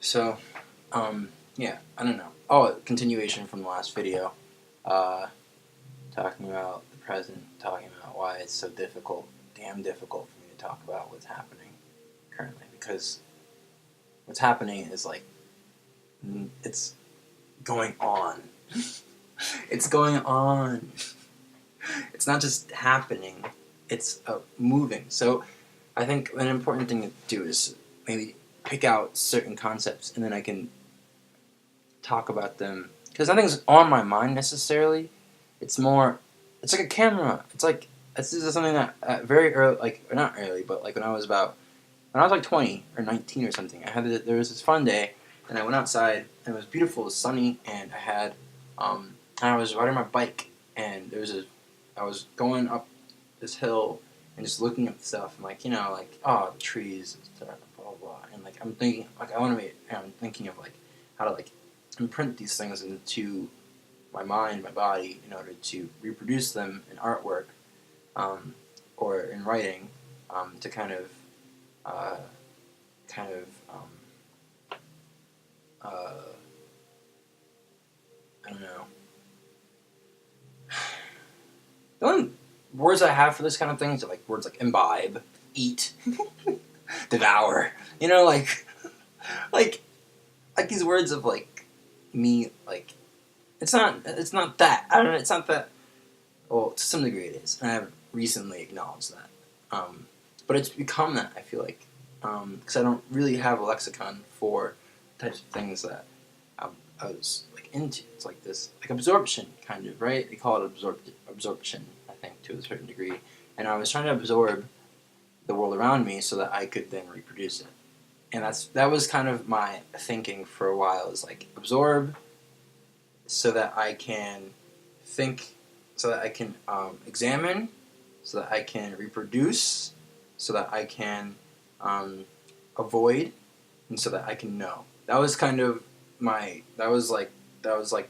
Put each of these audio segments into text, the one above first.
So, yeah, I don't know. Oh, continuation from the last video. Uh, Talking about the present, talking about why it's so difficult, damn difficult for me to talk about what's happening currently. Because what's happening is like, it's going on. It's going on. It's not just happening, it's moving. So, I think an important thing to do is maybe pick out certain concepts and then I can talk about them because nothing's on my mind necessarily. It's more, it's like a camera. It's like this is something that very early, like or not early, but like when I was like 20 or 19 or something. There was this fun day, and I went outside and it was beautiful, it was sunny, and I was riding my bike, and I was going up this hill and just looking at stuff and like oh the trees and stuff, blah blah blah, and like I'm thinking like I'm thinking of like how to like imprint these things into my mind, my body, in order to reproduce them in artwork, or in writing, to uh, kind of, uh, I don't know. The only words I have for this kind of thing are like words like imbibe, eat, devour. Like like these words of like me, like it's not that. I don't know. It's not that. Well, to some degree it is, and I've recently acknowledged that. But it's become that, I feel like, because I don't really have a lexicon for types of things that I was like into. It's like this, like absorption, kind of, right? They call it absorption, I think, to a certain degree. And I was trying to absorb the world around me so that I could then reproduce it. And that was kind of my thinking for a while. Is like absorb so that I can think, so that I can examine, so that I can reproduce, so that I can avoid, and so that I can know. That was kind of that was like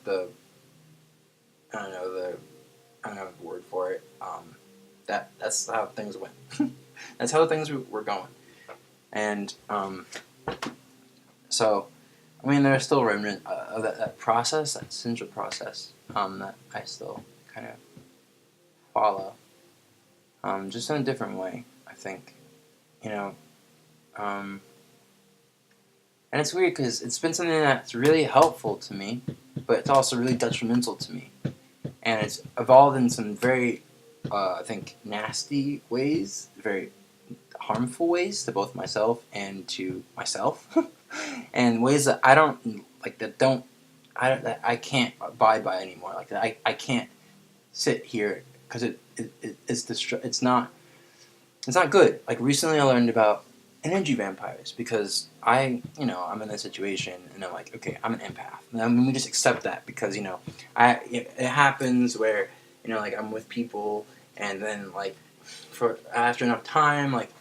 the I don't know the word for it. That's how things went. That's how things were going, and so I mean there's still a remnant of that process, that essential process, that I still kind of follow, just in a different way, I think, you know. Um, and it's weird because it's been something that's really helpful to me, but it's also really detrimental to me. And it's evolved in some very, I think, nasty ways, very harmful ways to both myself and to myself, and ways that I don't like, that I can't abide by anymore. Like that I can't sit here because it's not good. Like recently I learned about energy vampires because I'm in this situation and I'm like, okay, I'm an empath. And then we just accept that because, it happens where, like I'm with people and then like for after enough time, like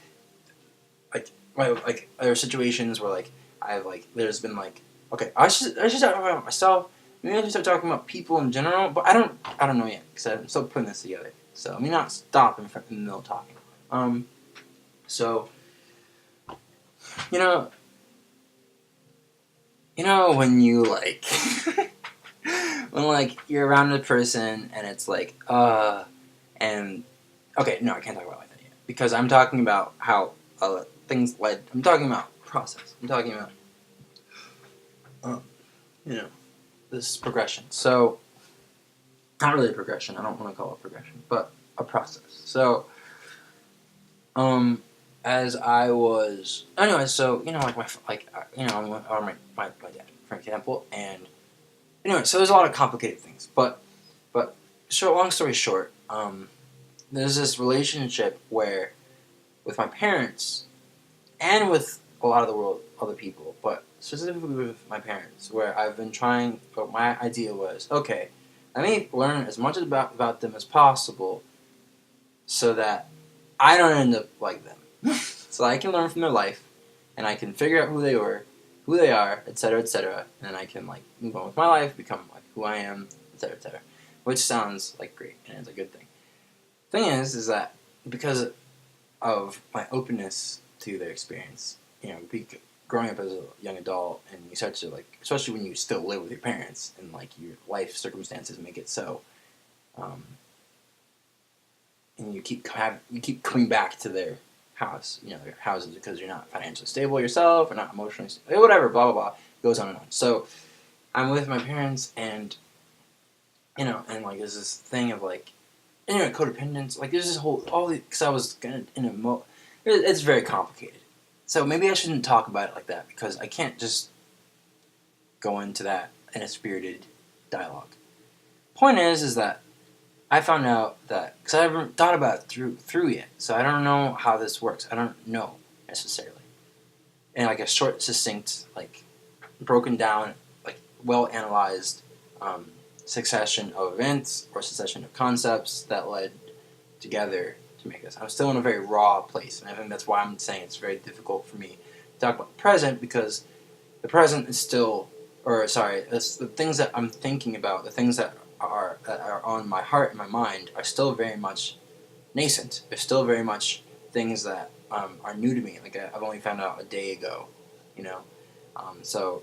there are situations where like there's been like, okay, I should talk about myself. Maybe I should start talking about people in general, but I don't know yet because I'm still putting this together. So let me not stop in the middle of talking. So you know, when you like, when like you're around a person and it's like, and okay, no, I can't talk about like that yet because I'm talking about how things led. I'm talking about process. I'm talking about, um, you know, this progression. So, not really a progression. I don't want to call it progression, but a process. So, as I was anyway, so like my dad, for example, and anyway, so there's a lot of complicated things, but long story short, there's this relationship where with my parents and with a lot of the world, other people, but specifically with my parents, where I've been trying. But my idea was, okay, let me learn as much about them as possible, so that I don't end up like them. So I can learn from their life, and I can figure out who they were, who they are, etc., etc., and then I can like move on with my life, become like who I am, etc., etc. Which sounds like great, and it's a good thing. Thing is that because of my openness to their experience, growing up as a young adult, and you start to, like, especially when you still live with your parents, and, like, your life circumstances make it so, and you keep coming back to their house, their houses, because you're not financially stable yourself, or not emotionally stable, whatever, blah, blah, blah, it goes on and on. So, I'm with my parents, and, and, like, there's this thing of, like, codependence, like, there's this whole, because I was it's very complicated. So maybe I shouldn't talk about it like that, because I can't just go into that in a spirited dialogue. Point is that I found out that, because I haven't thought about it through yet, so I don't know how this works. I don't know, necessarily. In, like, a short, succinct, like, broken down, like, well-analyzed succession of events or succession of concepts that led together to make this. I'm still in a very raw place, and I think that's why I'm saying it's very difficult for me to talk about the present, because the present is still, it's the things that I'm thinking about, the things that are on my heart and my mind are still very much nascent. They're still very much things that are new to me. Like, I've only found out a day ago, so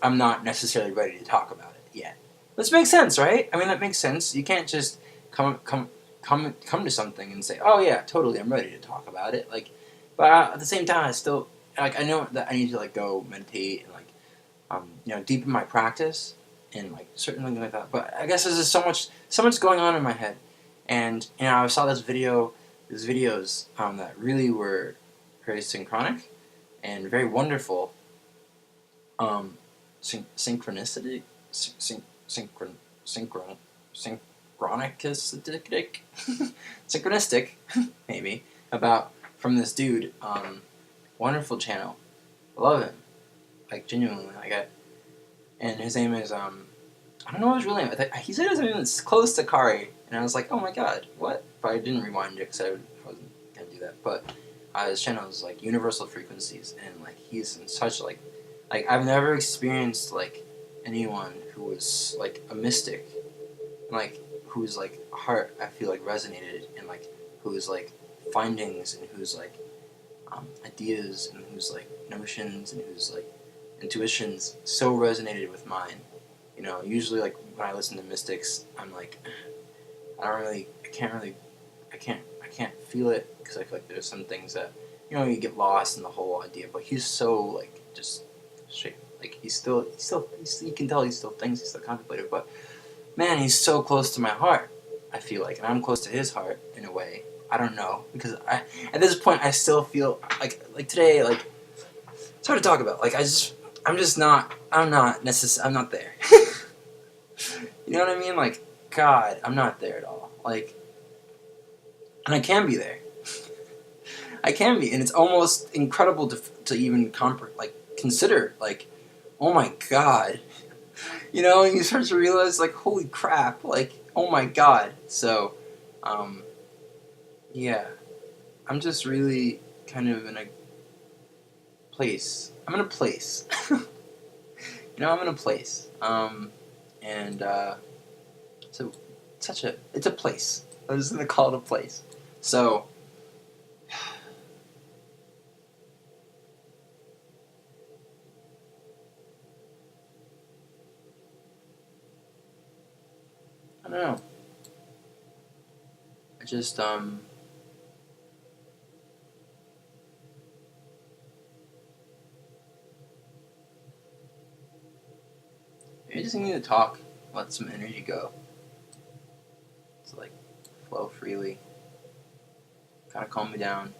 I'm not necessarily ready to talk about it yet. This makes sense, right? I mean, that makes sense. You can't just come to something and say, "Oh yeah, totally, I'm ready to talk about it." Like, but at the same time, I still, like, I know that I need to, like, go meditate and, like, deepen my practice and, like, certain things like that. But I guess there's just so much going on in my head, and I saw these videos that really were very synchronic and very wonderful. Synchronicity, synchronistic, maybe, from this dude, wonderful channel. I love him, like, genuinely, and his name is, I don't know his real name. He said his name is close to Kari, and I was like, oh my god, what? But I didn't rewind it, because I wasn't gonna do that, but his channel is, like, Universal Frequencies, and, like, he's in such, like, I've never experienced, like, anyone who was, like, a mystic, like, whose, like, heart, I feel like, resonated, and, like, whose, like, findings, and whose, like, ideas, and whose, like, notions, and whose, like, intuitions so resonated with mine. Usually, like, when I listen to mystics, I'm like, I can't feel it, because I feel like there's some things that, you get lost in the whole idea, but he's so, like, just straight, like, you can tell he still thinks, he's still contemplative, but man, he's so close to my heart, I feel like, and I'm close to his heart in a way. I don't know, because at this point, I still feel like today, like, it's hard to talk about. Like, I'm not there. You know what I mean? Like, God, I'm not there at all. Like, and I can be there. I can be, and it's almost incredible to even consider, like, oh my God, and you start to realize, like, holy crap, like, oh my God. So, yeah, I'm just really kind of in a place. I'm in a place. I'm in a place. And so it's a place. I'm just gonna call it a place. So, I don't know. I just I just need to talk, let some energy go. It's like flow freely. Kind of calm me down.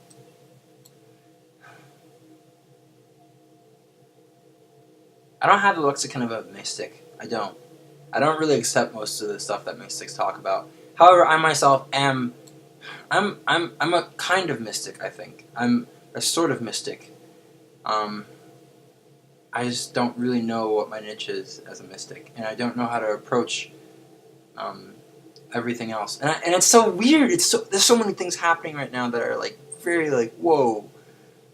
I don't have the lexicon of a mystic. I don't really accept most of the stuff that mystics talk about. However, I myself I'm a kind of mystic, I think. I'm a sort of mystic. I just don't really know what my niche is as a mystic, and I don't know how to approach everything else. And it's so weird. There's so many things happening right now that are, like, very, like, whoa,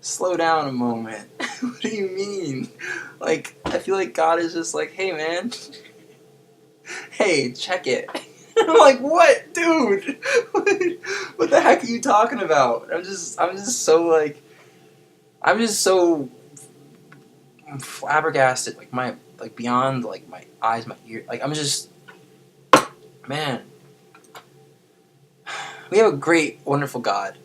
slow down a moment. What do you mean? Like, I feel like God is just like, hey man, hey, check it. I'm like, what, dude? What the heck are you talking about? I'm just so, like, I'm just so flabbergasted, like beyond like my eyes, my ear. Like I'm just, man. We have a great, wonderful God,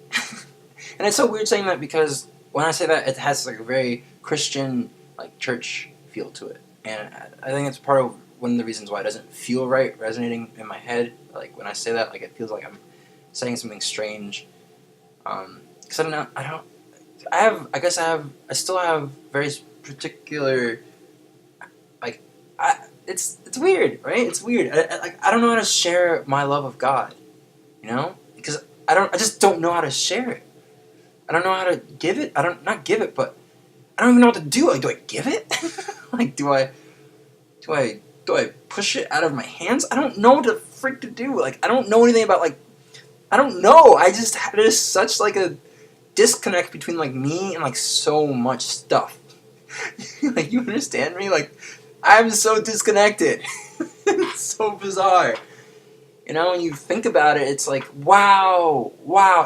and it's so weird saying that because when I say that, it has like a very Christian, like church feel to it, and I think it's part of one of the reasons why it doesn't feel right resonating in my head. Like when I say that, like it feels like I'm saying something strange. Because I don't know, I still have very particular, like, it's weird, right? It's weird. I don't know how to share my love of God, you know? Because I just don't know how to share it. I don't know how to give it. Not give it, but I don't even know what to do. Like, do I give it? Like, do I push it out of my hands? I don't know what the frick to do. Like, I don't know anything about, like, I don't know. There's such, like, a disconnect between, like, me and, like, so much stuff. Like, you understand me? Like, I'm so disconnected. It's so bizarre. You know, when you think about it, it's like, wow.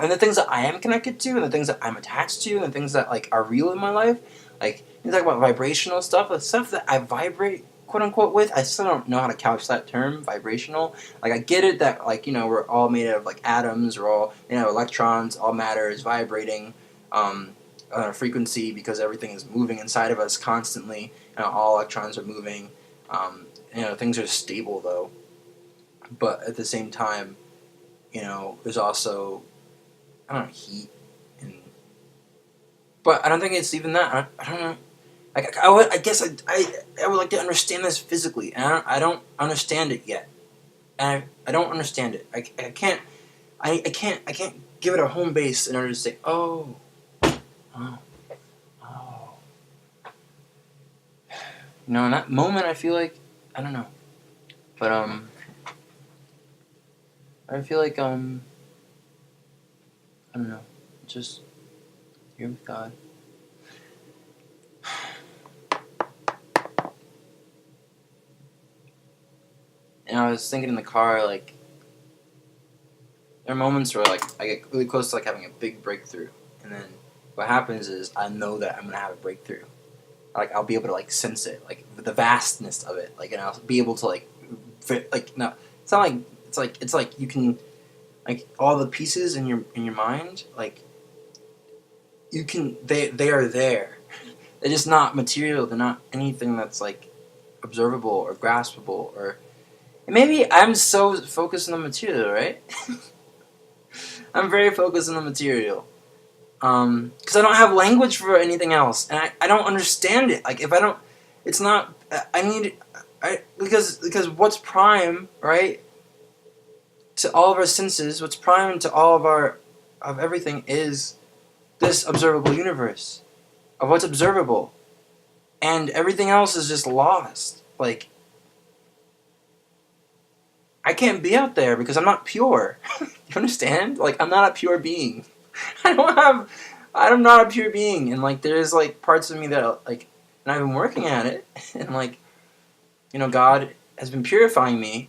And the things that I am connected to, and the things that I'm attached to, and the things that, like, are real in my life, like, you talk about vibrational stuff, the stuff that I vibrate, quote-unquote, with, I still don't know how to couch that term, vibrational. Like, I get it that, like, you know, we're all made out of, like, atoms, we're all, you know, electrons, all matter is vibrating, on a frequency because everything is moving inside of us constantly, and all electrons are moving. You know, things are stable, though. But at the same time, you know, there's also, I don't know, heat, and but I don't think it's even that. I don't know. I guess I would like to understand this physically, and I don't understand it yet. And I don't understand it. I can't I can't give it a home base in order to say, oh, oh, oh. You know, in that moment, I feel like I don't know, but I feel like I don't know, just here with God. And I was thinking in the car, like, there are moments where, like, I get really close to, like, having a big breakthrough. And then what happens is I know that I'm going to have a breakthrough. Like, I'll be able to, like, sense it. Like, the vastness of it. Like, and I'll be able to, like, no. It's not like, it's like you can, like, all the pieces in your mind, like, you can, they are there. They're just not material. They're not anything that's, like, observable or graspable or... And maybe I'm so focused on the material, right? I'm very focused on the material. Because I don't have language for anything else. And I don't understand it. Like, if I don't... It's not... I need... Because what's prime, right? To all of our senses, what's prime to all of our... Of everything is this observable universe. Of what's observable. And everything else is just lost. Like... I can't be out there because I'm not pure. You understand? Like, I'm not a pure being. I'm not a pure being. And, like, there's, like, parts of me that, like, and I've been working at it. And, like, you know, God has been purifying me.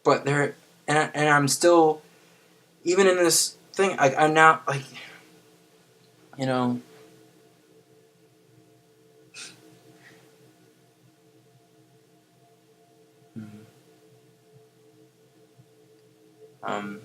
But and I'm still, even in this thing, I'm now, like, you know, um,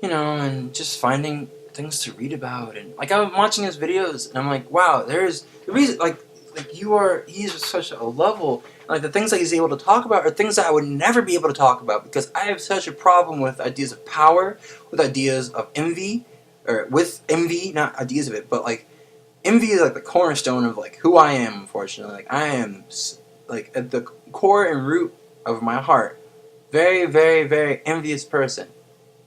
you know, and just finding things to read about, and like I'm watching his videos, and I'm like, wow, there's the reason, like he's such a level, like the things that he's able to talk about are things that I would never be able to talk about because I have such a problem with ideas of power, with ideas of envy, or with envy, not ideas of it, but like envy is like the cornerstone of like who I am. Unfortunately, like I am like at the core and root of my heart, very, very, very envious person.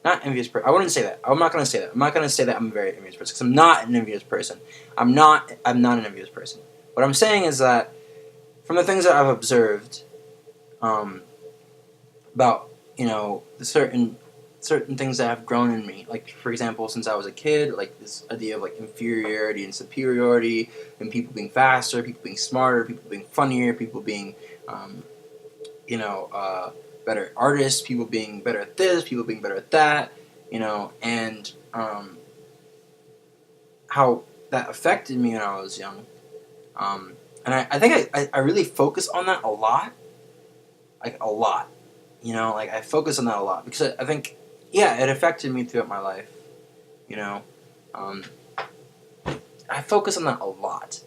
Not envious person. I wouldn't say that. I'm not going to say that. I'm not going to say that I'm a very envious person because I'm not an envious person. I'm not an envious person. What I'm saying is that from the things that I've observed about, you know, the certain things that have grown in me. Like, for example, since I was a kid, like this idea of like inferiority and superiority, and people being faster, people being smarter, people being funnier, people being, you know, better artists, people being better at this, people being better at that. and how that affected me when I was young. And I think I really focus on that a lot, like a lot. Like I focus on that a lot because I think, yeah, it affected me throughout my life. You know, um, I focus on that a lot,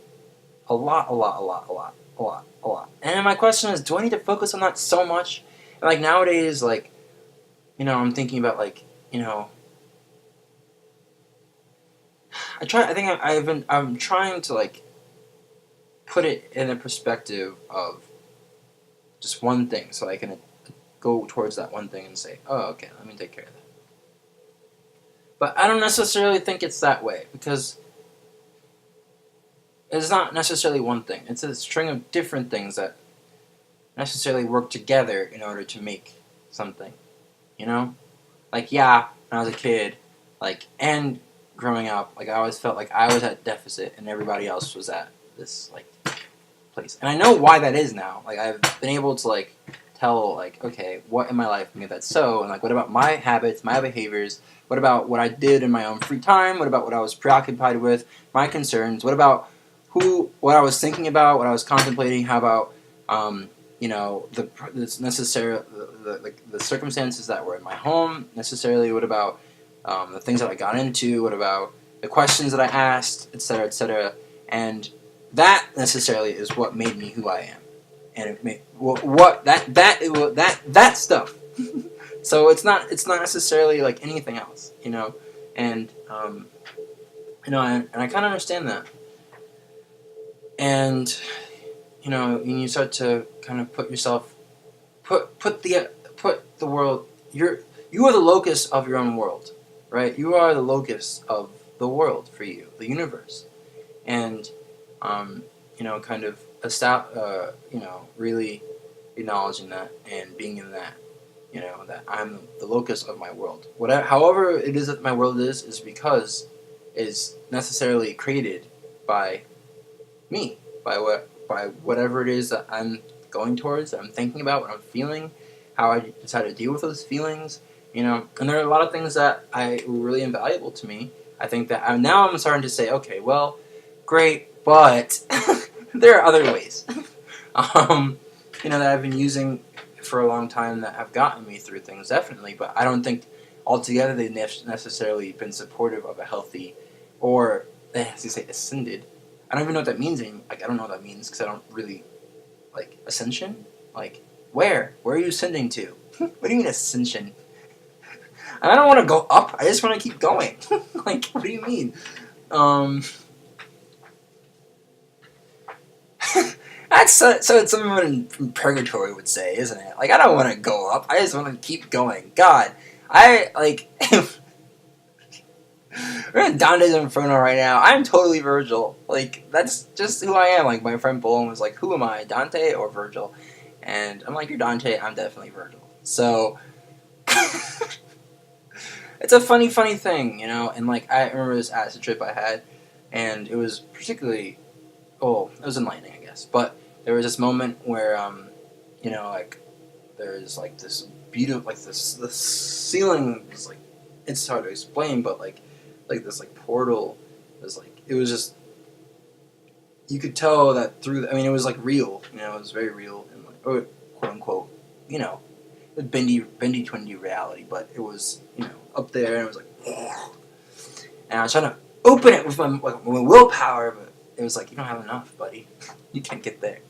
a lot, a lot, a lot, a lot, a lot, a lot. And my question is, do I need to focus on that so much? And like nowadays, like I'm thinking about like I try. I think I'm trying to like put it in a perspective of just one thing, so I can go towards that one thing and say, oh, okay, let me take care of that. But I don't necessarily think it's that way because it's not necessarily one thing. It's a string of different things that necessarily work together in order to make something. Like yeah, when I was a kid, like and growing up, like I always felt like I was at deficit and everybody else was at this like place. And I know why that is now. Like I've been able to like tell like, okay, what in my life made that so, and like what about my habits, my behaviors, what about what I did in my own free time, what about what I was preoccupied with, my concerns, what about what I was thinking about, what I was contemplating, how about the circumstances that were in my home necessarily, what about the things that I got into, what about the questions that I asked, etc., etc., and that necessarily is what made me who I am, and it made that stuff. So it's not necessarily like anything else, and and I kind of understand that, and when you start to kind of put yourself, put the world, you are the locus of your own world, right? You are the locus of the world for you, the universe, and kind of really acknowledging that and being in that, that I'm the locus of my world. Whatever, however it is that my world is because is necessarily created by me, by whatever it is that I'm going towards, that I'm thinking about, what I'm feeling, how I decide to deal with those feelings, and there are a lot of things that were really invaluable to me. I think that I'm starting to say, okay, well, great, but there are other ways, that I've been using for a long time that have gotten me through things, definitely, but I don't think altogether they've necessarily been supportive of a healthy, or, as you say, ascended. I don't even know what that means anymore. Like, I don't know what that means because I don't really, like, ascension? Like, where? Where are you ascending to? What do you mean ascension? I don't want to go up. I just want to keep going. Like, what do you mean? That's so it's someone from purgatory would say, isn't it? Like, I don't want to go up. I just want to keep going. God, we're in Dante's Inferno right now. I'm totally Virgil. Like, that's just who I am. Like, my friend Bolin was like, who am I, Dante or Virgil? And I'm like, you're Dante, I'm definitely Virgil. So, it's a funny thing, And, like, I remember this acid trip I had, and it was particularly, it was enlightening, I guess. But there was this moment where, like, there's, like, this beautiful, like, the ceiling was, like, it's hard to explain, but, like this, like, portal was, like, it was just, you could tell that through, it was, like, real, it was very real, and, like, or, quote-unquote, bendy twindy reality, but it was, up there, and it was, like, and I was trying to open it with my willpower, but it was, like, you don't have enough, buddy. You can't get there.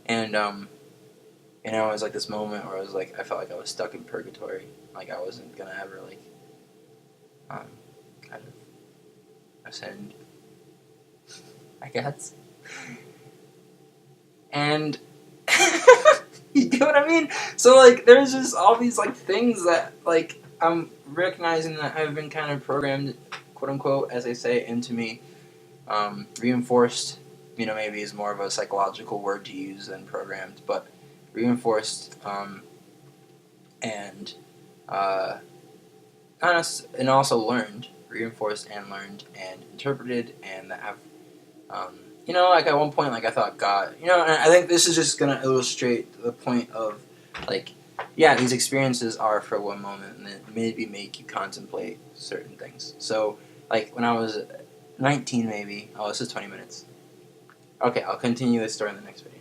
And, it was, like, this moment where I was, like, I felt like I was stuck in purgatory, like, I wasn't gonna ever, like, kind of ascend, I guess. And you get what I mean? So, like, there's just all these, like, things that, like, I'm recognizing that have been kind of programmed, quote unquote, as they say, into me, reinforced, maybe is more of a psychological word to use than programmed, but reinforced, and also learned, reinforced and learned and interpreted, and that have, like, at one point, like, I thought God, and I think this is just going to illustrate the point of, like, yeah, these experiences are for one moment, and then maybe make you contemplate certain things. So, like when I was 19, maybe. Oh, this is 20 minutes. Okay, I'll continue this story in the next video.